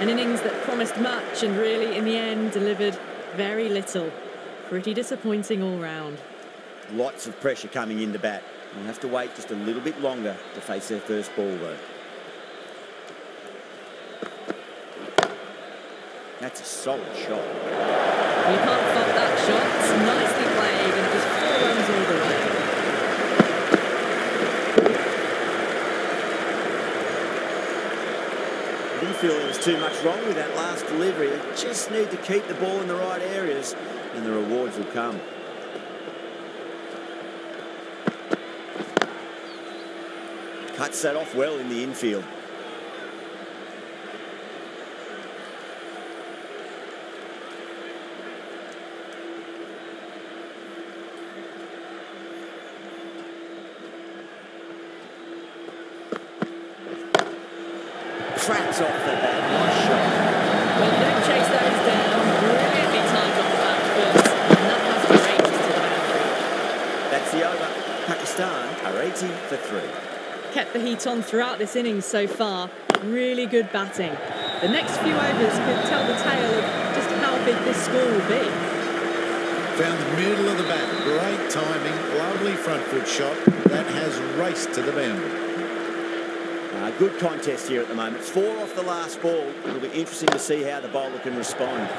An innings that promised much and really, in the end, delivered very little. Pretty disappointing all round. Lots of pressure coming into bat. They'll have to wait just a little bit longer to face their first ball, though. That's a solid shot. You can't fault that shot. It's nicely played and it was 4 runs all the way. I didn't feel there was too much wrong with that last delivery. They just need to keep the ball in the right areas and the rewards will come. Cuts that off well in the infield. cracks off the bat. Nice shot. Well, you don't chase those down. Brilliantly timed off the back foot, and that has the races to the boundary. That's the over. Pakistan are 80 for 3. Kept the heat on throughout this innings so far. Really good batting. The next few overs could tell the tale of just how big this score will be. Found the middle of the bat. Great timing. Lovely front foot shot. That has raced to the boundary. Good contest here at the moment. 4 off the last ball. It'll be interesting to see how the bowler can respond.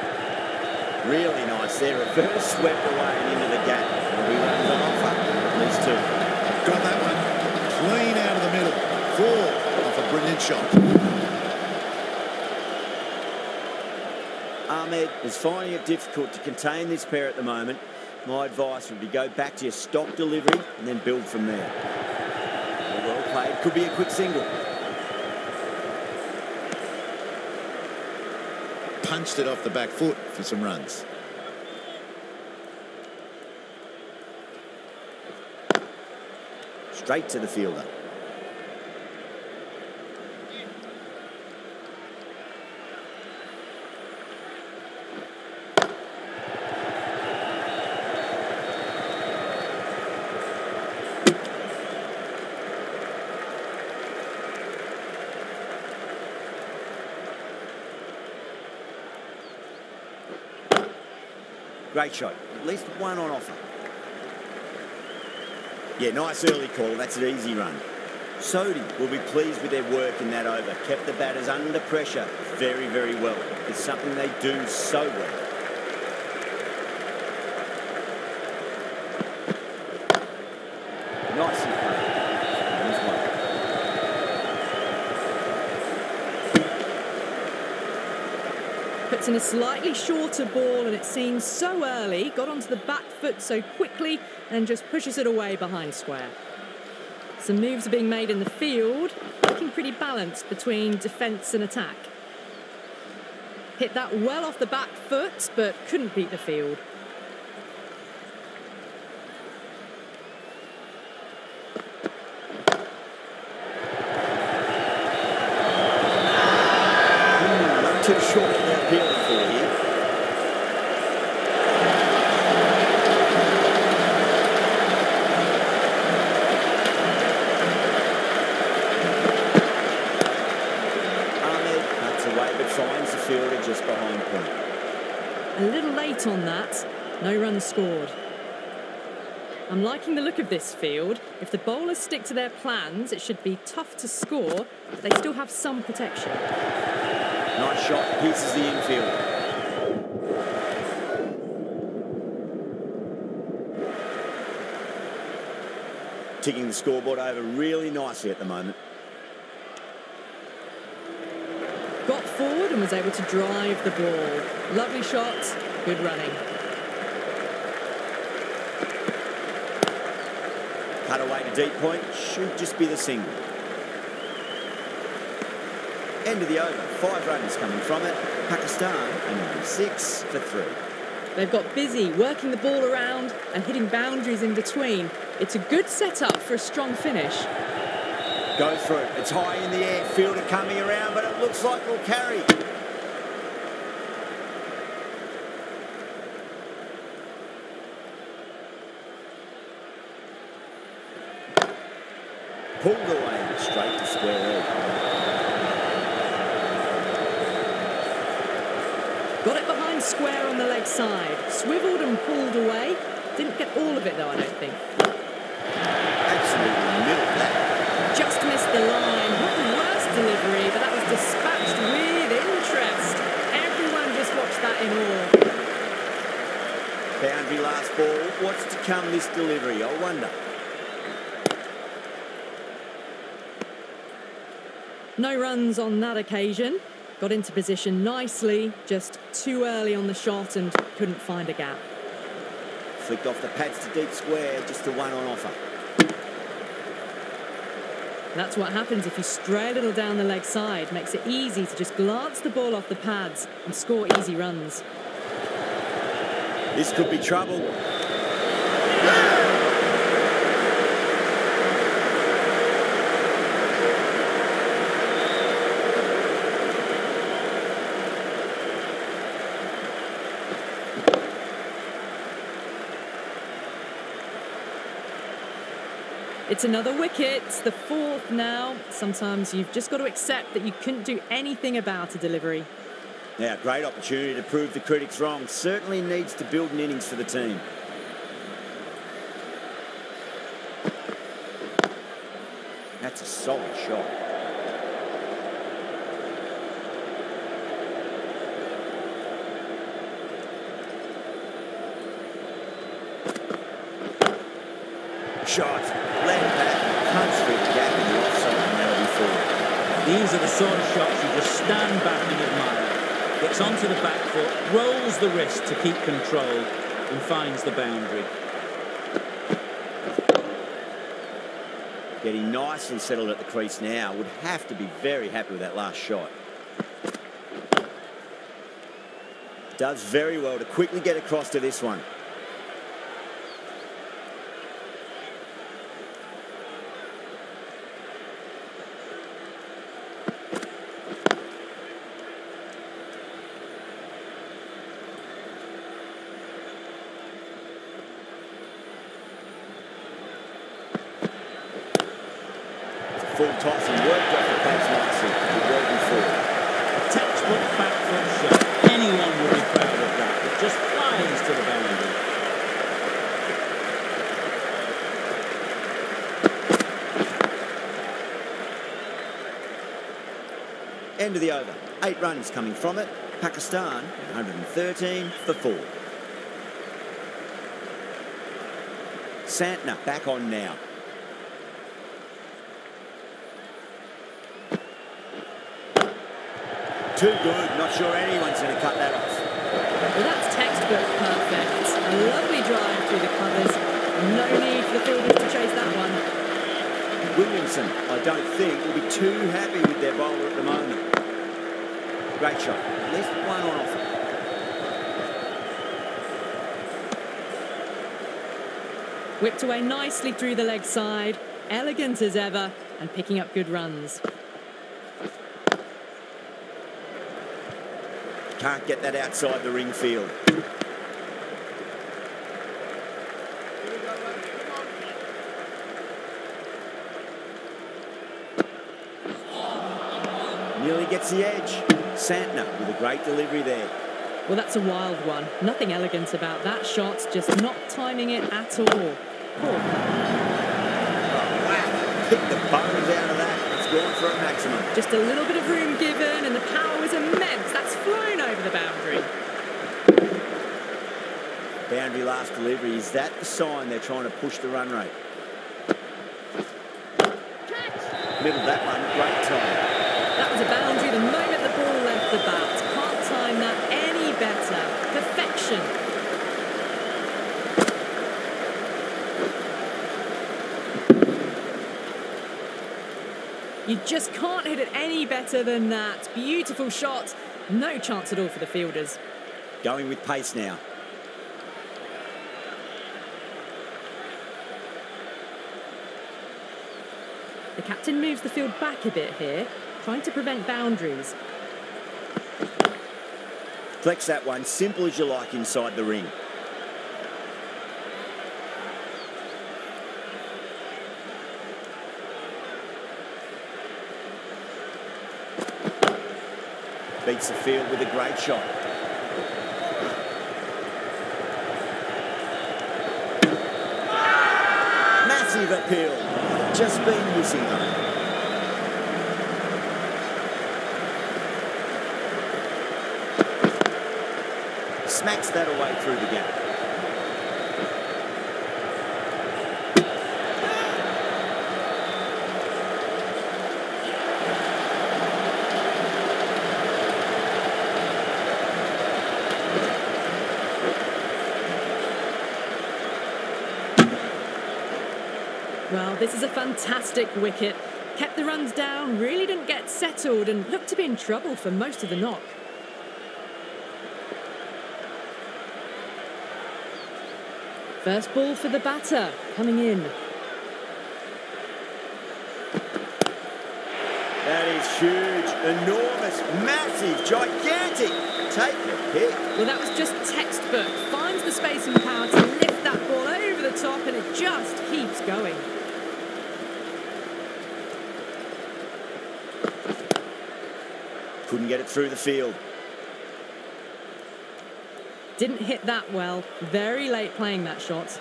Really nice there. Reverse swept away and into the gap. It'll be runs on offer. At least 2. Got that one. Clean out of the middle. 4 off a brilliant shot. Ahmed is finding it difficult to contain this pair at the moment. My advice would be go back to your stock delivery and then build from there. Well played. Could be a quick single. Punched it off the back foot for some runs. Straight to the fielder. Great shot. At least 1 on offer. Yeah, nice early call. That's an easy run. Sodhi will be pleased with their work in that over. Kept the batters under pressure very, very well. It's something they do so well. Nicely played. Puts in a slightly shorter ball, and it seems so early. Got onto the back foot so quickly and just pushes it away behind square. Some moves are being made in the field, looking pretty balanced between defence and attack. Hit that well off the back foot, but couldn't beat the field. Not too short what they're appealing for here. Finds the fielder just behind point. A little late on that. No runs scored. I'm liking the look of this field. If the bowlers stick to their plans, it should be tough to score, but they still have some protection. Nice shot, pierces the infield. Ticking the scoreboard over really nicely at the moment. Got forward and was able to drive the ball. Lovely shot, good running. Cut away to deep point, should just be the single. End of the over, 5 runs coming from it. Pakistan are 6 for 3. They've got busy working the ball around and hitting boundaries in between. It's a good setup for a strong finish. Go through. It's high in the air. Fielder coming around, but it looks like we'll carry. Pulled away straight to square leg. Got it behind square on the leg side. Swiveled and pulled away. Didn't get all of it though, I don't think. Absolutely middle that. Just missed the line. Not the worst delivery, but that was dispatched with interest. Everyone just watched that in awe. Boundary last ball. What's to come this delivery? I wonder. No runs on that occasion. Got into position nicely, just too early on the shot and couldn't find a gap. Flicked off the pads to deep square, just the 1 on offer. That's what happens if you stray a little down the leg side. Makes it easy to just glance the ball off the pads and score easy runs. This could be trouble. It's another wicket, it's the fourth now. Sometimes you've just got to accept that you couldn't do anything about a delivery. Now, great opportunity to prove the critics wrong. Certainly needs to build an innings for the team. That's a solid shot. Shots, left back, punch through the gap in the offside, and that'll be four. These are the sort of shots you just stand back and admire. Gets onto the back foot, rolls the wrist to keep control, and finds the boundary. Getting nicely settled at the crease now. Would have to be very happy with that last shot. Does very well to quickly get across to this one. Full toss and worked off the pace nicely. Well before. A textbook back foot shot. Anyone would be proud of that. It just flies to the boundary. End of the over. 8 runs coming from it. Pakistan 113 for 4. Santner back on now. Too good. Not sure anyone's going to cut that off. Well, that's textbook perfect. A lovely drive through the covers. No need for the fielders to chase that one. Williamson, I don't think, will be too happy with their bowler at the moment. Great shot. At least one on offer. Whipped away nicely through the leg side. Elegant as ever and picking up good runs. Can't get that outside the ring field. Nearly gets the edge. Santner with a great delivery there. Well, that's a wild one. Nothing elegant about that shot, just not timing it at all. Poor. Wow, picked the bones out of that. It's gone for a maximum. Just a little bit of room given and the power was immense. That's flown over the boundary. Boundary last delivery. Is that the sign they're trying to push the run rate? Middle that one, great time. That was a boundary the moment the ball left the bat. Can't time that any better. Perfection. You just can't hit it any better than that. Beautiful shot. No chance at all for the fielders. Going with pace now. The captain moves the field back a bit here, trying to prevent boundaries. Flex that one, simple as you like inside the ring. Beats the field with a great shot. Massive appeal. Just been missing though. Smacks that away through the gap. Well, this is a fantastic wicket. Kept the runs down, really didn't get settled and looked to be in trouble for most of the knock. First ball for the batter, coming in. That is huge, enormous, massive, gigantic. Take your pick. Well, that was just textbook. Finds the space and power to lift that ball over the top and it just keeps going. Couldn't get it through the field. Didn't hit that well. Very late playing that shot.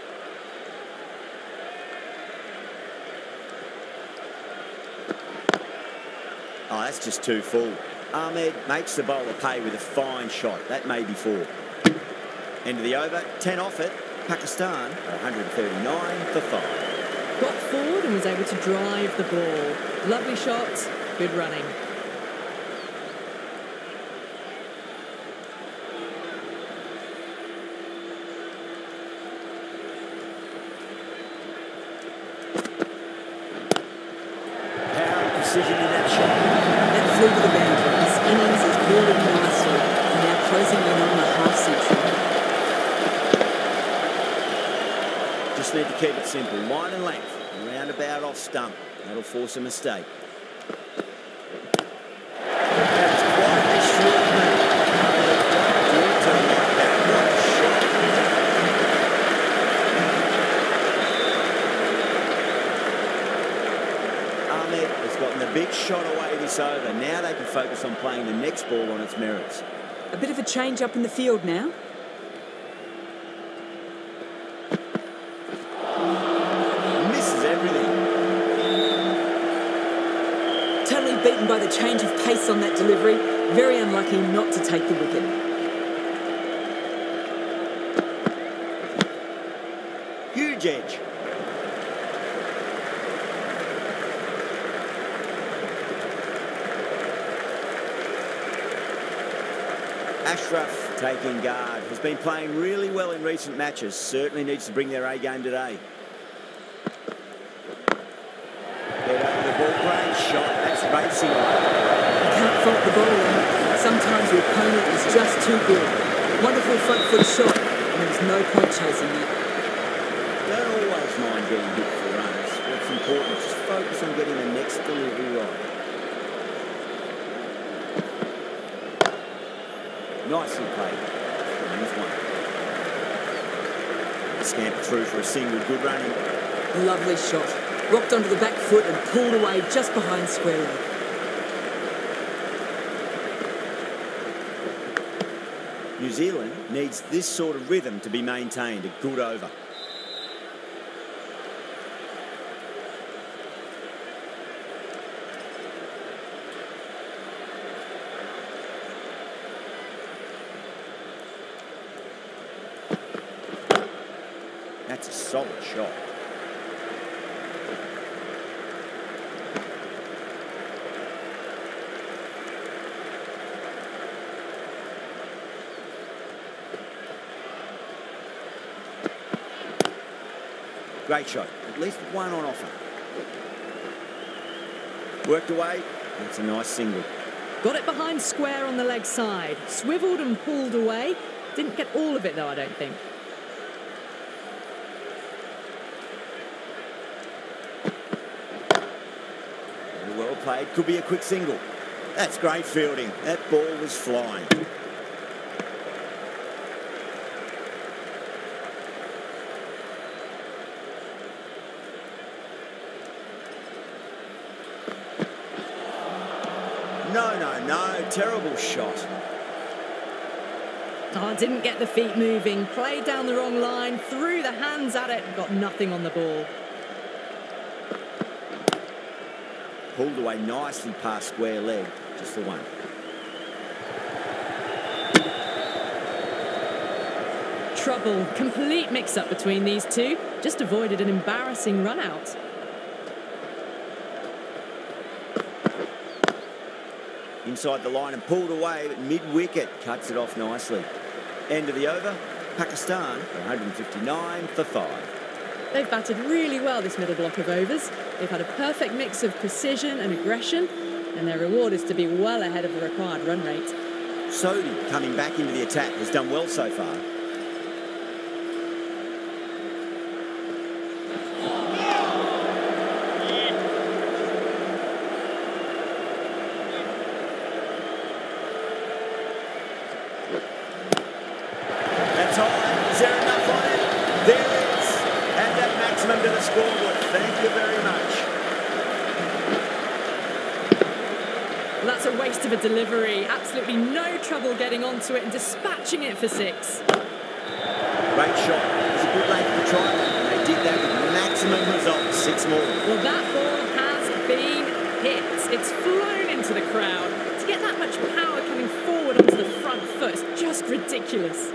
Oh, that's just too full. Ahmed makes the bowler pay with a fine shot. That may be 4. End of the over, 10 off it. Pakistan, 139 for 5. Got forward and was able to drive the ball. Lovely shot, good running. Power and precision in that shot. That flew to the boundary. His innings is building nicely and now closing in on the half century. Just need to keep it simple. Line and length. Roundabout off stump. That'll force a mistake. That was quite a short move. What a shot. Ahmed has gotten the big shot away this over. Now they can focus on playing the next ball on its merits. A bit of a change up in the field now. Misses everything. Totally beaten by the change of pace on that delivery. Very unlucky not to take the wicket. Huge edge. Ashraf taking guard. Has been playing really well in recent matches. Certainly needs to bring their A game today. Head over the ball. Great shot. That's racing. You can't fault the bowler. Sometimes the opponent is just too good. Wonderful front foot shot, and there's no point chasing that. Don't always mind getting hit for runs. What's important is just focus on getting the next delivery right. Nicely played. He's one. Scampered through for a single. Good running. Lovely shot. Rocked onto the back foot and pulled away just behind square leg. New Zealand needs this sort of rhythm to be maintained. A good over. That's a solid shot. Great shot. At least one on offer. Worked away. That's a nice single. Got it behind square on the leg side. Swiveled and pulled away. Didn't get all of it though, I don't think. Very well played. Could be a quick single. That's great fielding. That ball was flying. No. Terrible shot. Oh, didn't get the feet moving. Played down the wrong line. Threw the hands at it. Got nothing on the ball. Pulled away nicely past square leg. Just the one. Trouble. Complete mix-up between these two. Just avoided an embarrassing run-out. Inside the line and pulled away, but mid-wicket cuts it off nicely. End of the over. Pakistan, 159 for 5. They've batted really well this middle block of overs. They've had a perfect mix of precision and aggression, and their reward is to be well ahead of the required run rate. Sodhi, coming back into the attack, has done well so far. That's high. Is there enough on it? There is. Add that maximum to the scoreboard. Thank you very much. Well, that's a a waste of a delivery. Absolutely no trouble getting onto it and dispatching it for 6. Great shot. It was a good length to try that, and they did that with maximum results. 6 more. Well, that ball has been hit. It's flown into the crowd. To get that much power coming forward onto the front foot is just ridiculous.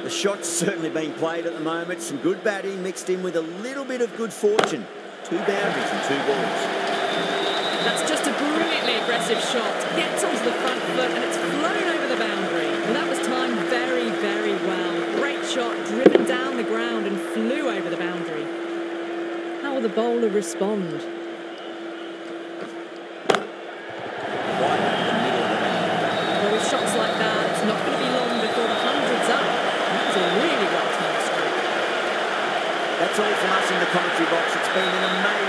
The shot's certainly being played at the moment. Some good batting mixed in with a little bit of good fortune. 2 boundaries and 2 balls. That's just a brilliantly aggressive shot. Gets onto the front foot and it's flown over the boundary. Well, that was timed very, very well. Great shot, driven down the ground and flew over the boundary. How will the bowler respond? Right up the middle of the boundary. Well, with shots like that, it's not going to be long before the 100's up. That was a really well-timed stroke. That's all from us in the commentary box. It's been an amazing